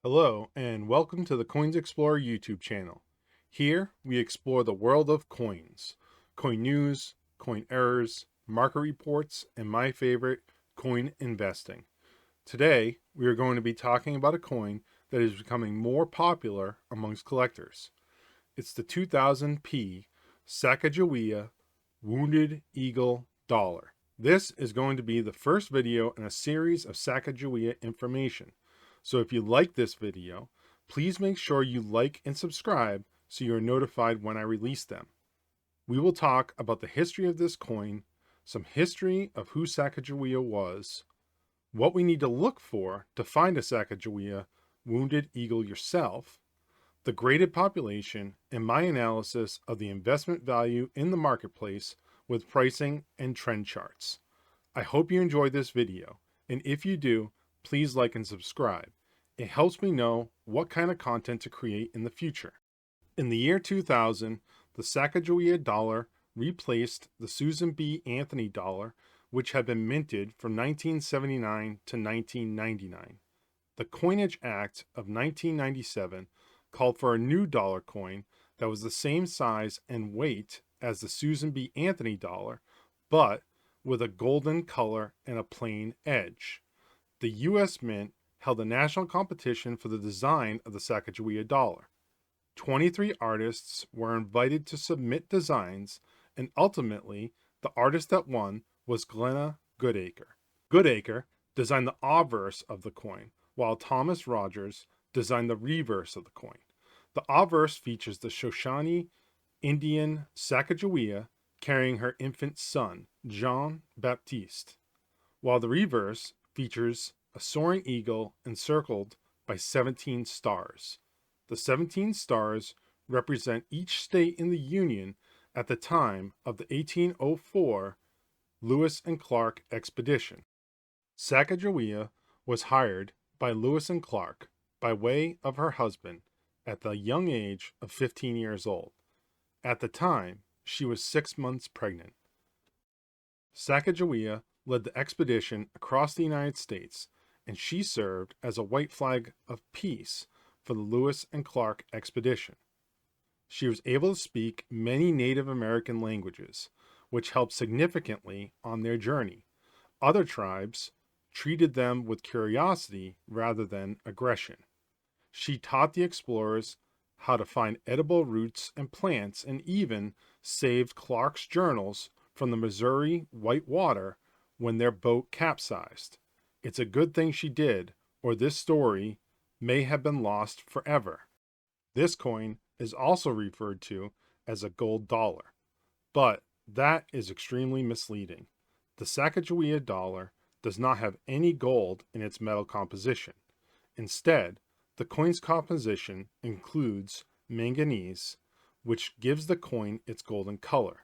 Hello, and welcome to the Coins Explorer YouTube channel. Here, we explore the world of coins, coin news, coin errors, market reports, and my favorite, coin investing. Today, we are going to be talking about a coin that is becoming more popular amongst collectors. It's the 2000p Sacagawea Wounded Eagle Dollar. This is going to be the first video in a series of Sacagawea information. So if you like this video, please make sure you like and subscribe so you are notified when I release them. We will talk about the history of this coin, some history of who Sacagawea was, what we need to look for to find a Sacagawea Wounded Eagle yourself, the graded population, and my analysis of the investment value in the marketplace with pricing and trend charts. I hope you enjoyed this video, and if you do, please like and subscribe. It helps me know what kind of content to create in the future. In the year 2000, the Sacagawea dollar replaced the Susan B. Anthony dollar, which had been minted from 1979 to 1999. The Coinage Act of 1997 called for a new dollar coin that was the same size and weight as the Susan B. Anthony dollar, but with a golden color and a plain edge. The U.S. Mint held a national competition for the design of the Sacagawea dollar. 23 artists were invited to submit designs, and ultimately, the artist that won was Glenna Goodacre. Goodacre designed the obverse of the coin, while Thomas Rogers designed the reverse of the coin. The obverse features the Shoshone Indian Sacagawea carrying her infant son, Jean Baptiste, while the reverse features a soaring eagle encircled by 17 stars. The 17 stars represent each state in the Union at the time of the 1804 Lewis and Clark expedition. Sacagawea was hired by Lewis and Clark by way of her husband at the young age of 15 years old. At the time, she was 6 months pregnant. Sacagawea led the expedition across the United States, and she served as a white flag of peace for the Lewis and Clark expedition. She was able to speak many Native American languages, which helped significantly on their journey. Other tribes treated them with curiosity rather than aggression. She taught the explorers how to find edible roots and plants, and even saved Clark's journals from the Missouri white water when their boat capsized. It's a good thing she did, or this story may have been lost forever. This coin is also referred to as a gold dollar, but that is extremely misleading. The Sacagawea dollar does not have any gold in its metal composition. Instead, the coin's composition includes manganese, which gives the coin its golden color.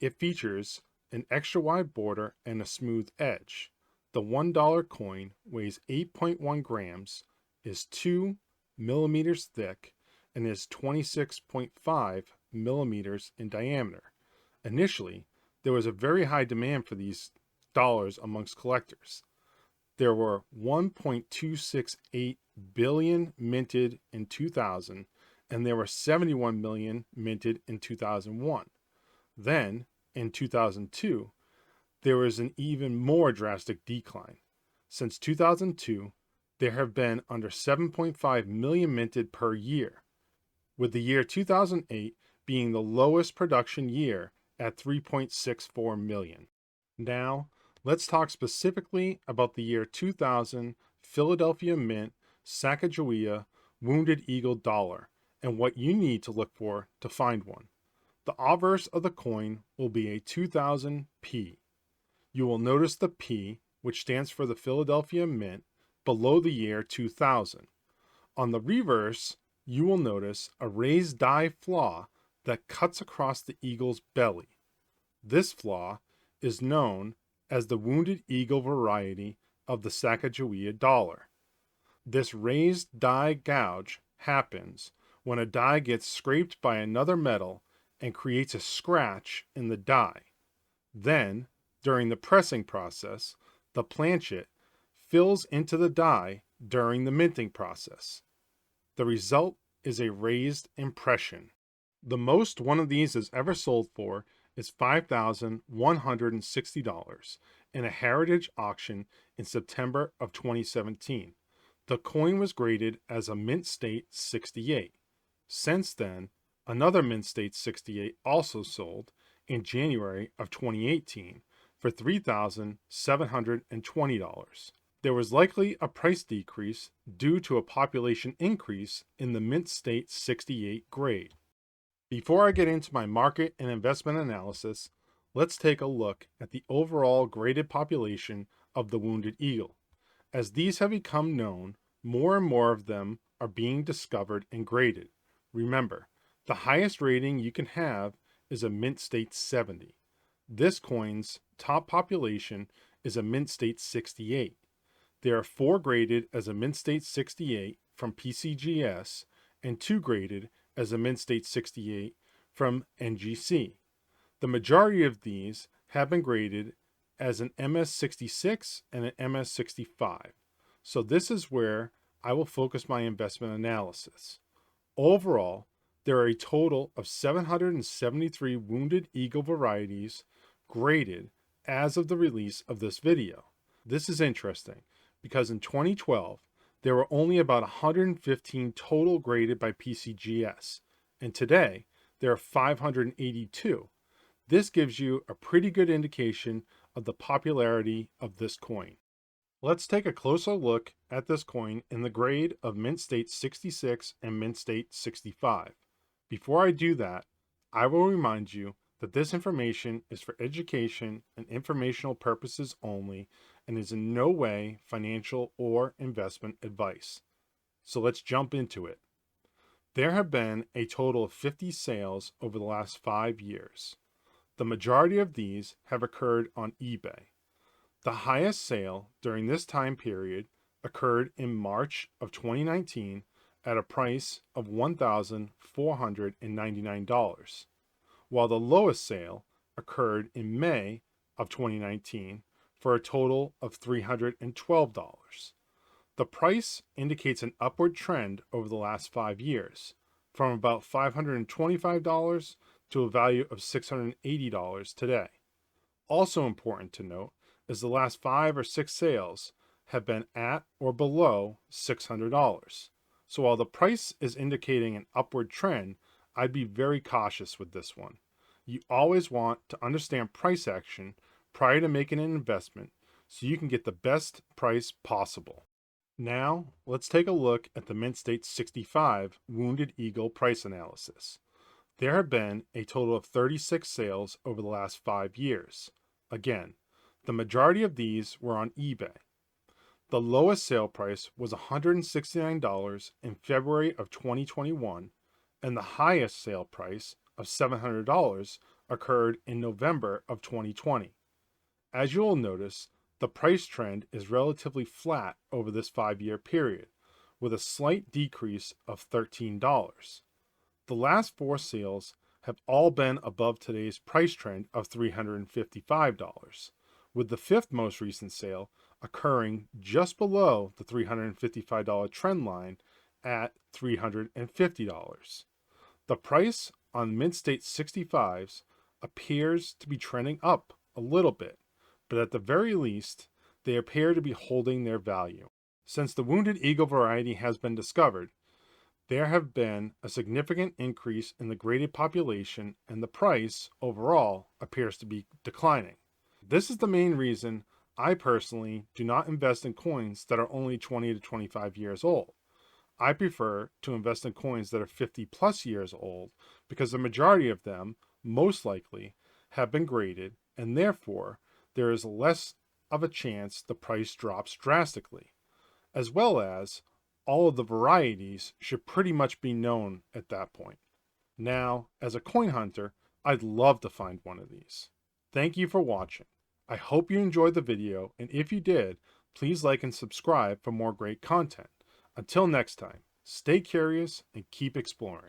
It features an extra wide border and a smooth edge. The $1 coin weighs 8.1 grams, is 2 millimeters thick, and is 26.5 millimeters in diameter. Initially, there was a very high demand for these dollars amongst collectors. There were 1.268 billion minted in 2000, and there were 71 million minted in 2001. Then, in 2002, there was an even more drastic decline. Since 2002, there have been under 7.5 million minted per year, with the year 2008 being the lowest production year at 3.64 million. Now, let's talk specifically about the year 2000 Philadelphia Mint Sacagawea Wounded Eagle Dollar and what you need to look for to find one. The obverse of the coin will be a 2000p. You will notice the P, which stands for the Philadelphia Mint, below the year 2000. On the reverse, you will notice a raised die flaw that cuts across the eagle's belly. This flaw is known as the Wounded Eagle variety of the Sacagawea dollar. This raised die gouge happens when a die gets scraped by another metal and creates a scratch in the die. Then, during the pressing process, the planchet fills into the die during the minting process. The result is a raised impression. The most one of these has ever sold for is $5,160 in a heritage auction in September of 2017. The coin was graded as a mint state 68. Since then, another mint state 68 also sold in January of 2018 for $3,720. There was likely a price decrease due to a population increase in the mint state 68 grade. Before I get into my market and investment analysis, let's take a look at the overall graded population of the wounded eagle. As these have become known, more and more of them are being discovered and graded. Remember, the highest rating you can have is a mint state 70. This coin's top population is a mint state 68. There are 4 graded as a mint state 68 from PCGS and 2 graded as a mint state 68 from NGC. The majority of these have been graded as an MS66 and an MS65. So this is where I will focus my investment analysis. Overall, there are a total of 773 wounded eagle varieties graded as of the release of this video. This is interesting because in 2012, there were only about 115 total graded by PCGS, and today there are 582. This gives you a pretty good indication of the popularity of this coin. Let's take a closer look at this coin in the grade of mint state 66 and mint state 65. Before I do that, I will remind you that this information is for education and informational purposes only and is in no way financial or investment advice. So let's jump into it. There have been a total of 50 sales over the last 5 years. The majority of these have occurred on eBay. The highest sale during this time period occurred in March of 2019 at a price of $1,499, while the lowest sale occurred in May of 2019 for a total of $312. The price indicates an upward trend over the last 5 years, from about $525 to a value of $680 today. Also important to note is the last 5 or 6 sales have been at or below $600. So while the price is indicating an upward trend, I'd be very cautious with this one. You always want to understand price action prior to making an investment so you can get the best price possible. Now, let's take a look at the mint state 65 wounded eagle price analysis. There have been a total of 36 sales over the last 5 years. Again, the majority of these were on eBay. The lowest sale price was $169 in February of 2021, and the highest sale price of $700 occurred in November of 2020. As you will notice, the price trend is relatively flat over this 5-year period, with a slight decrease of $13. The last 4 sales have all been above today's price trend of $355, with the 5th most recent sale occurring just below the $355 trend line at $350. The price on mint state 65s appears to be trending up a little bit, but at the very least, they appear to be holding their value. Since the wounded eagle variety has been discovered, there have been a significant increase in the graded population, and the price overall appears to be declining. This is the main reason I personally do not invest in coins that are only 20 to 25 years old. I prefer to invest in coins that are 50 plus years old because the majority of them, most likely, have been graded, and therefore there is less of a chance the price drops drastically, as well as all of the varieties should pretty much be known at that point. Now, as a coin hunter, I'd love to find one of these. Thank you for watching. I hope you enjoyed the video, and if you did, please like and subscribe for more great content. Until next time, stay curious and keep exploring.